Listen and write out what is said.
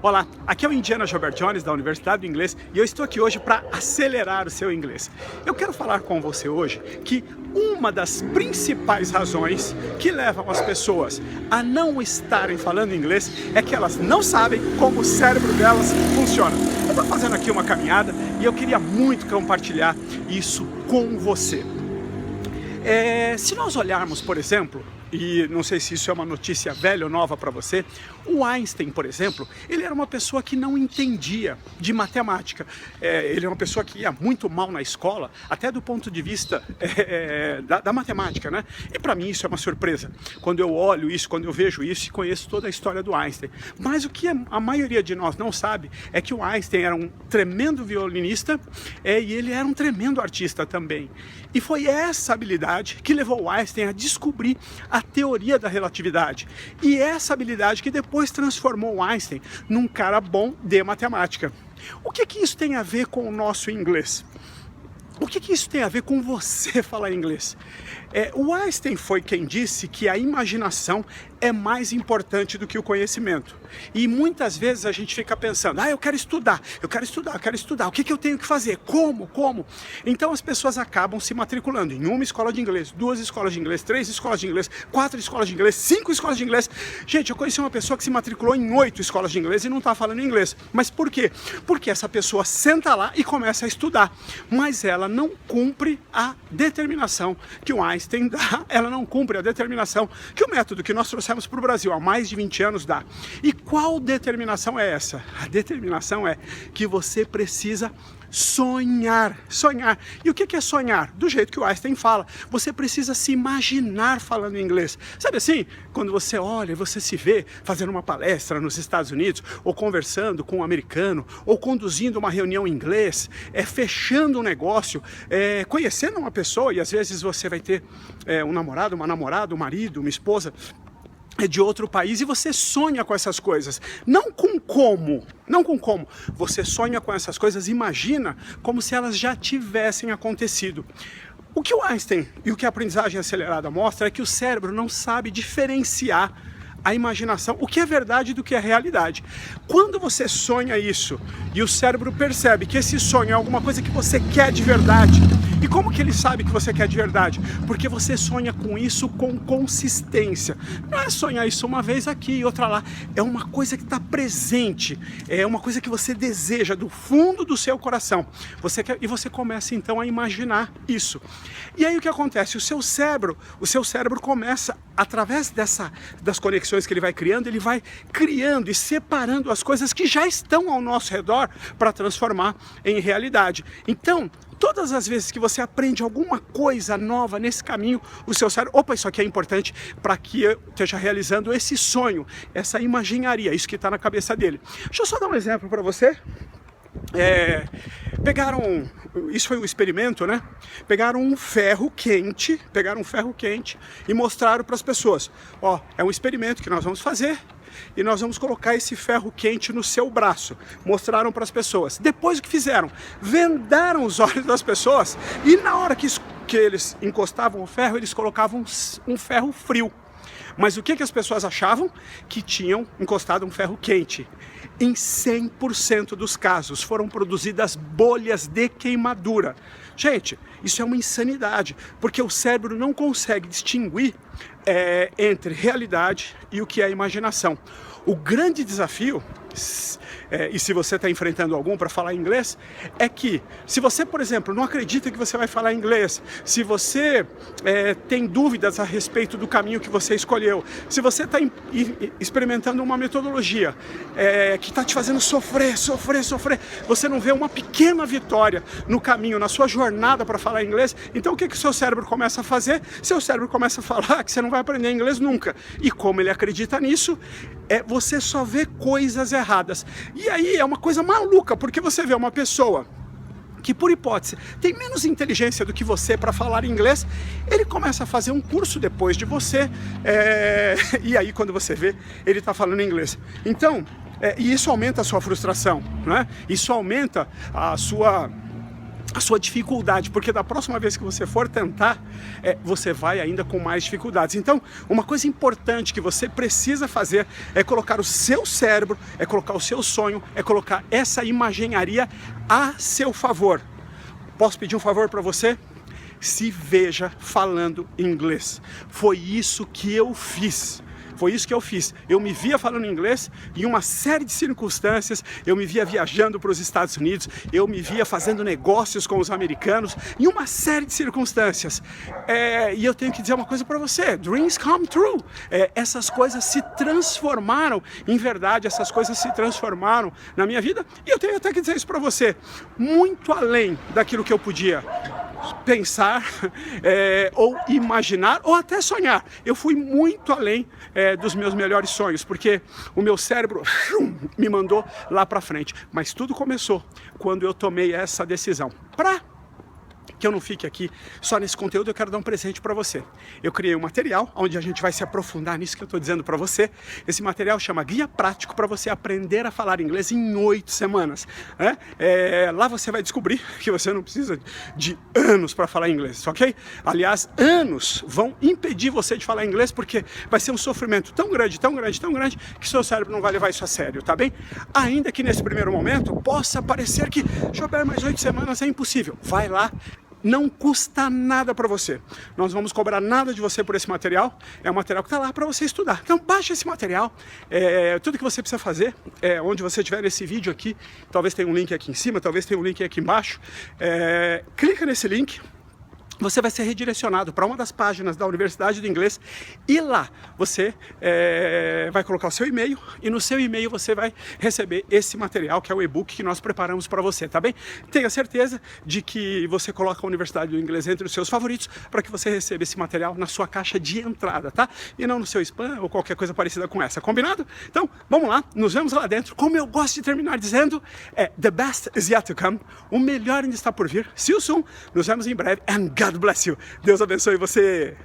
Olá, aqui é o Indiana Gilbert Jones da Universidade do Inglês e eu estou aqui hoje para acelerar o seu inglês. Eu quero falar com você hoje que uma das principais razões que levam as pessoas a não estarem falando inglês é que elas não sabem como o cérebro delas funciona. Eu estou fazendo aqui uma caminhada e eu queria muito compartilhar isso com você. Se nós olharmos, por exemplo, e não sei se isso é uma notícia velha ou nova para você, o Einstein, por exemplo, ele era uma pessoa que não entendia de matemática. Ele é uma pessoa que ia muito mal na escola, até do ponto de vista da matemática, né? E para mim isso é uma surpresa, quando eu olho isso, quando eu vejo isso e conheço toda a história do Einstein. Mas o que a maioria de nós não sabe é que o Einstein era um tremendo violinista e ele era um tremendo artista também. E foi essa habilidade que levou o Einstein a descobrir a teoria da relatividade. E essa habilidade que depois transformou o Einstein num cara bom de matemática. O que isso tem a ver com o nosso inglês? O que isso tem a ver com você falar inglês? O Einstein foi quem disse que a imaginação é mais importante do que o conhecimento. E muitas vezes a gente fica pensando, eu quero estudar, o que eu tenho que fazer? Como? Então as pessoas acabam se matriculando em uma escola de inglês, 2 escolas de inglês, 3 escolas de inglês, 4 escolas de inglês, 5 escolas de inglês. Gente, eu conheci uma pessoa que se matriculou em 8 escolas de inglês e não está falando inglês. Mas por quê? Porque essa pessoa senta lá e começa a estudar, mas ela não cumpre a determinação que o Einstein dá, ela não cumpre a determinação que o método que nós trouxemos para o Brasil há mais de 20 anos dá. E qual determinação é essa? A determinação é que você precisa sonhar. E o que é sonhar? Do jeito que o Einstein fala, você precisa se imaginar falando inglês. Sabe assim, quando você olha e você se vê fazendo uma palestra nos Estados Unidos, ou conversando com um americano, ou conduzindo uma reunião em inglês, fechando um negócio, conhecendo uma pessoa, e às vezes você vai ter um namorado, uma namorada, um marido, uma esposa de outro país e você sonha com essas coisas, não com como, você sonha com essas coisas, imagina como se elas já tivessem acontecido. O que o Einstein e o que a aprendizagem acelerada mostra é que o cérebro não sabe diferenciar a imaginação, o que é verdade do que é realidade. Quando você sonha isso e o cérebro percebe que esse sonho é alguma coisa que você quer de verdade, e como que ele sabe que você quer de verdade? Porque você sonha com isso com consistência. Não é sonhar isso uma vez aqui e outra lá. É uma coisa que está presente. É uma coisa que você deseja do fundo do seu coração. E você começa então a imaginar isso. E aí o que acontece? O seu cérebro começa, através das conexões que ele vai criando e separando as coisas que já estão ao nosso redor para transformar em realidade. Então, todas as vezes que você aprende alguma coisa nova nesse caminho, o seu cérebro, isso aqui é importante para que eu esteja realizando esse sonho, essa imaginharia, isso que está na cabeça dele. Deixa eu só dar um exemplo para você. Isso foi um experimento, né? Pegaram um ferro quente e mostraram para as pessoas. É um experimento que nós vamos fazer. E nós vamos colocar esse ferro quente no seu braço. Mostraram para as pessoas. Depois o que fizeram? Vendaram os olhos das pessoas e na hora que eles encostavam o ferro, eles colocavam um ferro frio. Mas o que as pessoas achavam? Que tinham encostado um ferro quente. Em 100% dos casos foram produzidas bolhas de queimadura. Gente, isso é uma insanidade, porque o cérebro não consegue distinguir entre realidade e o que é imaginação. O grande desafio, e se você está enfrentando algum para falar inglês, é que se você, por exemplo, não acredita que você vai falar inglês, se você tem dúvidas a respeito do caminho que você escolheu, se você está experimentando uma metodologia que está te fazendo sofrer, você não vê uma pequena vitória no caminho, na sua jornada para falar inglês, então o que o seu cérebro começa a fazer? Seu cérebro começa a falar que você não vai aprender inglês nunca. E como ele acredita nisso, você só vê coisas erradas. E aí é uma coisa maluca, porque você vê uma pessoa que, por hipótese, tem menos inteligência do que você para falar inglês, ele começa a fazer um curso depois de você, e aí quando você vê, ele está falando inglês. Então, e isso aumenta a sua frustração, né? Isso aumenta a sua a sua dificuldade, porque da próxima vez que você for tentar, você vai ainda com mais dificuldades. Então, uma coisa importante que você precisa fazer é colocar o seu cérebro, é colocar o seu sonho, é colocar essa imaginharia a seu favor. Posso pedir um favor para você? Se veja falando inglês. Foi isso que eu fiz. Foi isso que eu fiz. Eu me via falando inglês em uma série de circunstâncias. Eu me via viajando para os Estados Unidos. Eu me via fazendo negócios com os americanos em uma série de circunstâncias. E eu tenho que dizer uma coisa para você. Dreams come true. Essas coisas se transformaram em verdade. Essas coisas se transformaram na minha vida. E eu tenho até que dizer isso para você. Muito além daquilo que eu podia pensar, ou imaginar, ou até sonhar. Eu fui muito além dos meus melhores sonhos, porque o meu cérebro me mandou lá para frente. Mas tudo começou quando eu tomei essa decisão. Que eu não fique aqui só nesse conteúdo, eu quero dar um presente para você. Eu criei um material onde a gente vai se aprofundar nisso que eu estou dizendo para você. Esse material chama Guia Prático para você aprender a falar inglês em 8 semanas. Lá você vai descobrir que você não precisa de anos para falar inglês, ok? Aliás, anos vão impedir você de falar inglês, porque vai ser um sofrimento tão grande, tão grande, tão grande, que seu cérebro não vai levar isso a sério, tá bem? Ainda que nesse primeiro momento possa parecer que, Jober, mais 8 semanas é impossível. Vai lá. Não custa nada para você. Nós vamos cobrar nada de você por esse material. É um material que está lá para você estudar. Então baixa esse material. Tudo que você precisa fazer, onde você estiver nesse vídeo aqui, talvez tenha um link aqui em cima, talvez tenha um link aqui embaixo. Clica nesse link. Você vai ser redirecionado para uma das páginas da Universidade do Inglês e lá você vai colocar o seu e-mail e no seu e-mail você vai receber esse material, que é o e-book que nós preparamos para você, tá bem? Tenha certeza de que você coloca a Universidade do Inglês entre os seus favoritos para que você receba esse material na sua caixa de entrada, tá? E não no seu spam ou qualquer coisa parecida com essa, combinado? Então, vamos lá, nos vemos lá dentro. Como eu gosto de terminar dizendo, the best is yet to come. O melhor ainda está por vir. See you soon. Nos vemos em breve. And God bless you. Deus abençoe você.